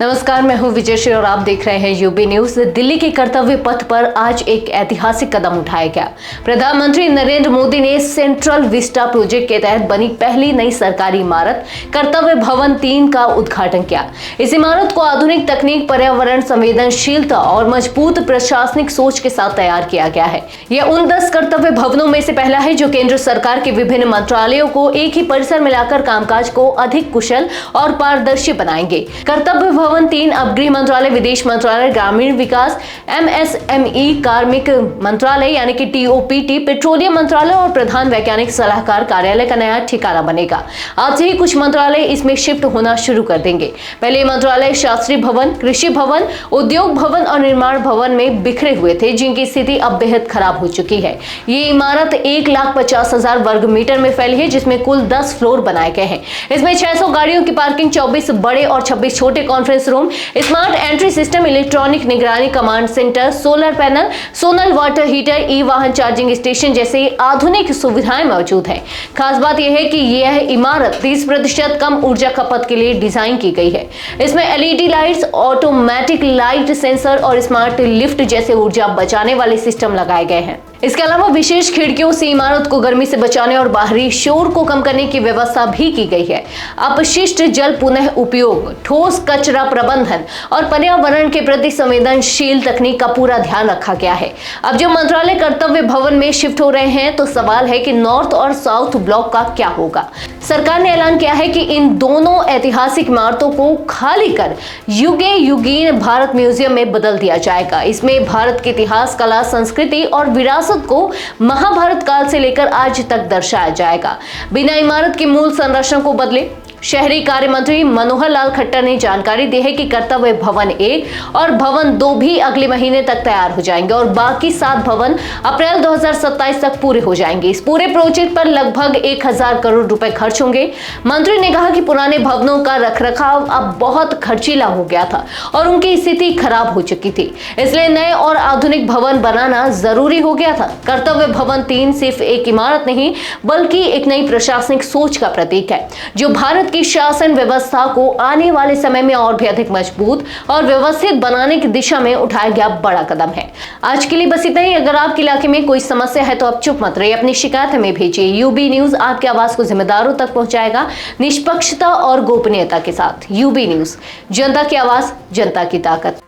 नमस्कार, मैं हूं विजय श्री और आप देख रहे हैं यूबी न्यूज। दिल्ली के कर्तव्य पथ पर आज एक ऐतिहासिक कदम उठाया गया। प्रधानमंत्री नरेंद्र मोदी ने सेंट्रल विस्टा प्रोजेक्ट के तहत बनी पहली नई सरकारी इमारत कर्तव्य भवन 3 का उद्घाटन किया। इस इमारत को आधुनिक तकनीक, पर्यावरण संवेदनशीलता और मजबूत प्रशासनिक सोच के साथ तैयार किया गया है। यह उन 10 कर्तव्य भवनों में से पहला है जो केंद्र सरकार के विभिन्न मंत्रालयों को एक ही परिसर में लाकर कामकाज को अधिक कुशल और पारदर्शी बनाएंगे। कर्तव्य भवन 3 अब गृह मंत्रालय, विदेश मंत्रालय, ग्रामीण विकास, MSME, कार्मिक मंत्रालय यानी कि TOPT, पेट्रोलियम मंत्रालय और प्रधान वैज्ञानिक सलाहकार कार्यालय का नया ठिकाना बनेगा। आज से ही कुछ मंत्रालय इसमें शिफ्ट होना शुरू कर देंगे। पहले मंत्रालय शास्त्री भवन, कृषि भवन, उद्योग भवन और निर्माण भवन में बिखरे हुए थे, जिनकी स्थिति अब बेहद खराब हो चुकी है। ये इमारत 1,50,000 वर्ग मीटर में फैली है, जिसमें कुल 10 फ्लोर बनाए गए हैं। इसमें 600 गाड़ियों की पार्किंग, 24 बड़े और 26 छोटे conference room, smart entry system, electronic निगरानी command centre, solar panel, solar water heater, e वाहन चार्जिंग स्टेशन जैसे आधुनिक सुविधाएं मौजूद हैं। खास बात यह है कि यह इमारत 30% कम ऊर्जा खपत के लिए डिजाइन की गई है। इसमें LED lights, automatic light sensor और स्मार्ट लिफ्ट जैसे ऊर्जा बचाने वाले सिस्टम लगाए गए हैं। इसके अलावा विशेष खिड़कियों से इमारत को गर्मी से बचाने और बाहरी शोर को कम करने की व्यवस्था भी की गई है। अपशिष्ट जल पुनः उपयोग, ठोस कचरा प्रबंधन और पर्यावरण के प्रति संवेदनशील तकनीक का पूरा ध्यान रखा गया है। अब जो मंत्रालय कर्तव्य भवन में शिफ्ट हो रहे हैं, तो सवाल है कि नॉर्थ और साउथ ब्लॉक का क्या होगा। सरकार ने ऐलान किया है कि इन दोनों ऐतिहासिक इमारतों को खाली कर युगे युगीन भारत म्यूजियम में बदल दिया जाएगा। इसमें भारत के इतिहास, कला, संस्कृति और विरासत को महाभारत काल से लेकर आज तक दर्शाया जाएगा। बिना इमारत की मूल संरचना को बदले शहरी कार्य मंत्री मनोहर लाल खट्टर ने जानकारी दी है कि कर्तव्य भवन 1 और भवन 2 भी अगले महीने तक तैयार हो जाएंगे और बाकी 7 भवन अप्रैल 2027 तक पूरे हो जाएंगे। इस पूरे प्रोजेक्ट पर लगभग 1,000 करोड़ रुपए खर्च होंगे। मंत्री ने कहा कि पुराने भवनों का रखरखाव अब बहुत खर्चीला हो गया था और उनकी स्थिति खराब हो चुकी थी, इसलिए नए और आधुनिक भवन बनाना जरूरी हो गया था। कर्तव्य भवन 3 सिर्फ एक इमारत नहीं, बल्कि एक नई प्रशासनिक सोच का प्रतीक है, जो भारत की शासन व्यवस्था को आने वाले समय में और भी अधिक मजबूत और व्यवस्थित बनाने की दिशा में उठाया गया बड़ा कदम है। आज के लिए बस इतना ही। अगर आपके इलाके में कोई समस्या है तो आप चुप मत रहिए, अपनी शिकायत हमें भेजिए। यूबी न्यूज आपकी आवाज को जिम्मेदारों तक पहुंचाएगा, निष्पक्षता और गोपनीयता के साथ। यूबी न्यूज, जनता की आवाज, जनता की ताकत।